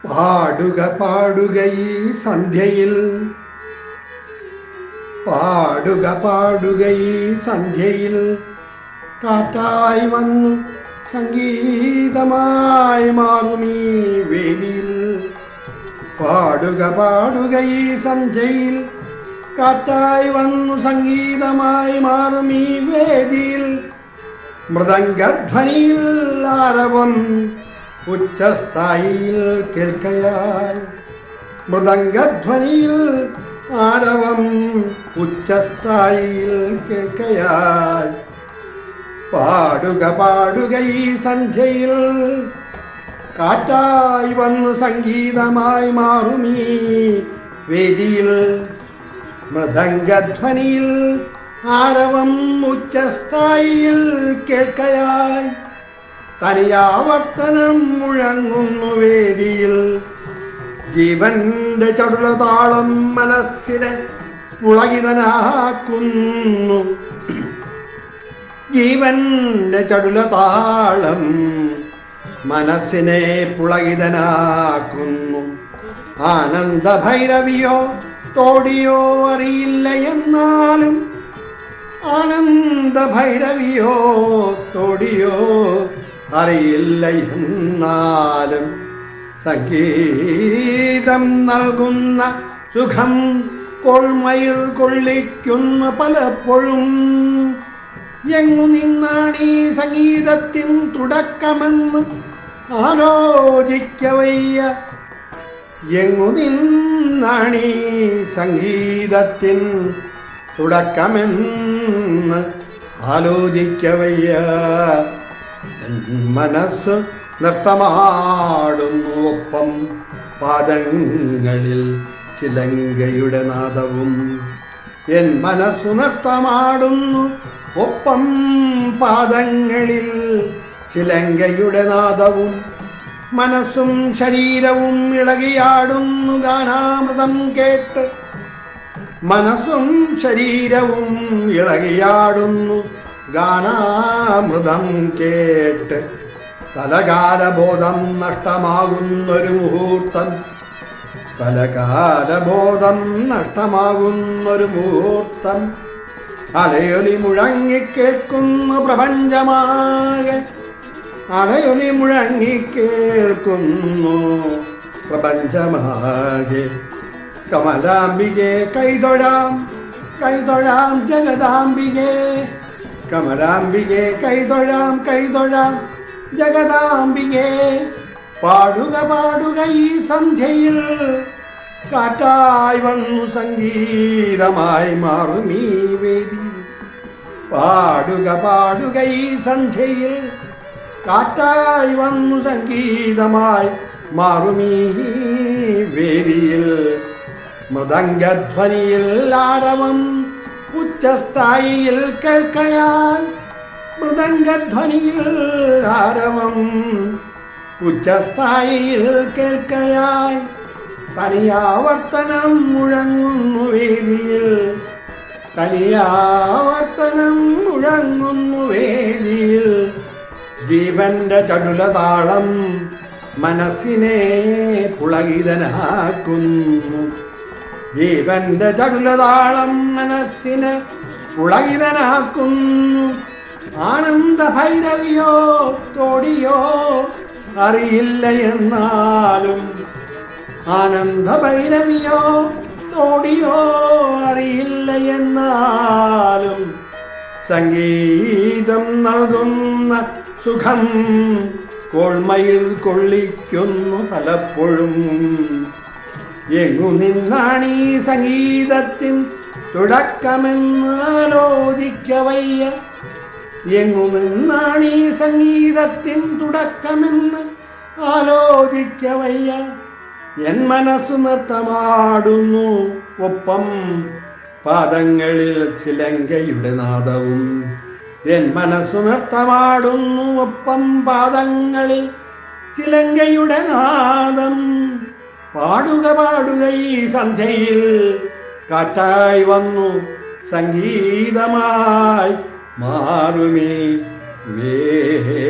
പാടുക പാടുക ഈ സന്ധ്യയിൽ, പാടുക പാടുക ഈ സന്ധ്യയിൽ, കാറ്റായി വന്നു സംഗീതമായി മാറും ഈ വേദിയിൽ. പാടുക പാടുക ഈ സന്ധ്യയിൽ, കാറ്റായി വന്നു സംഗീതമായി മാറും ഈ വേദിയിൽ. മൃദംഗധ്വനിയിൽ ആരവം ഉച്ചസ്ഥായിയിൽ കേൾക്കയായി, മൃദംഗധ്വനിയിൽ ആരവം ഉച്ചസ്ഥായിയിൽ കേൾക്കയായി. പാടുക പാടുക ഈ സന്ധ്യയിൽ, കാറ്റായി വന്നു സംഗീതമായി മാറും ഈ വേദിയിൽ. മൃദംഗധ്വനിയിൽ ആരവം ഉച്ചസ്ഥായിയിൽ കേൾക്കയായി. തനിയാവർത്തനം മുഴങ്ങുന്നു വേദിയിൽ. ജീവന്റെ ചടുലതാളം മനസ്സിനെ പുളകിതനാക്കുന്നു. ജീവന്റെ ചടുലതാളം മനസ്സിനെ പുളകിതനാക്കുന്നു. ആനന്ദഭൈരവിയോ തോടിയോ അറിയില്ല എന്നാലും, ആനന്ദഭൈരവിയോ തോടിയോ അറിയില്ല എന്നാലും, സംഗീതം നൽകുന്ന സുഖം കോൾമയിൽ കൊള്ളിക്കുന്ന പലപ്പോഴും. എങ്ങു നിന്നാണീ സംഗീതത്തിൻ തുടക്കമെന്ന് ആലോചിക്കവയ്യ, എങ്ങു നിന്നാണീ സംഗീതത്തിൻ തുടക്കമെന്ന് ആലോചിക്കവയ്യ. മനസ്സ് നൃത്തമാടുന്നു ഒപ്പം പാദങ്ങളിൽ ചിലങ്കയുടെ നാദവും. എൻ മനസ്സു നൃത്തമാടുന്നു ഒപ്പം പാദങ്ങളിൽ ചിലങ്കയുടെ നാദവും. മനസ്സും ശരീരവും ഇളകിയാടുന്നു ഗാനാമൃതം കേട്ട്, മനസ്സും ശരീരവും ഇളകിയാടുന്നു ഗാനാമൃതം കേട്ട്. സ്ഥലകാലബോധം നഷ്ടമാകുന്നൊരു മുഹൂർത്തം, സ്ഥലകാലബോധം നഷ്ടമാകുന്നൊരു മുഹൂർത്തം. അലയൊലി മുഴങ്ങിക്കേൾക്കുന്നു പ്രപഞ്ചമാകെ, അലയൊലി മുഴങ്ങിക്കേൾക്കുന്നു പ്രപഞ്ചമാകെ. കമലാംബികെ കൈതൊഴാം, കൈതൊഴാം ജഗദാംബികെ. കമലാംബികെ കൈതൊഴാം, കൈതൊഴാം ജഗദാംബികെ. പാടുക പാടുക ഈ സന്ധ്യയിൽ, കാറ്റായി വന്നു സംഗീതമായി മാറും ഈ വേദിയിൽ. പാടുക പാടുക ഈ സന്ധ്യയിൽ, കാറ്റായി വന്നു സംഗീതമായി മാറും ഈ വേദിയിൽ. മൃദംഗധ്വനിയിൽ ആരവം ഉച്ചസ്ഥായിയിൽ കേൾക്കയാൽ, മൃദംഗധ്വനിയിൽ ആരവം ഉച്ചസ്ഥായിയിൽ കേൾക്കയായി. തനിയാവർത്തനം മുഴങ്ങുന്നു വേദിയിൽ, തനിയാവർത്തനം മുഴങ്ങുന്നു വേദിയിൽ. ജീവന്റെ ചടുലതാളം മനസ്സിനെ പുളകിതനാക്കുന്നു. ജീവന്റെ ചടുലതാളം മനസ്സിനെ പുളകിതനാക്കുന്നു. ആനന്ദഭൈരവിയോ തോടിയോ അറിയില്ല എന്നാലും, ആനന്ദഭൈരവിയോ തോടിയോ അറിയില്ല എന്നാലും, സംഗീതം നൽകുന്ന സുഖം കോൾമയിൽ കൊള്ളിക്കുന്നു പലപ്പോഴും. എങ്ങു നിന്നാണീ സംഗീതത്തിൻ തുടക്കമെന്ന് ആലോചിക്കവയ്യ, എങ്ങു നിന്നാണീ സംഗീതത്തിൻ തുടക്കമെന്ന് ആലോചിക്കവയ്യ. എൻ മനസ്സു നൃത്തമാടുന്നു ഒപ്പം പാദങ്ങളിൽ ചിലങ്കയുടെ നാദവും. എൻ മനസ്സു നൃത്തമാടുന്നു ഒപ്പം പാദങ്ങളിൽ ചിലങ്കയുടെ നാദം. പാടുക പാടുക ഈ സന്ധ്യയിൽ, കാറ്റായി വന്നു സംഗീതമായി മാറുമേ വേദി.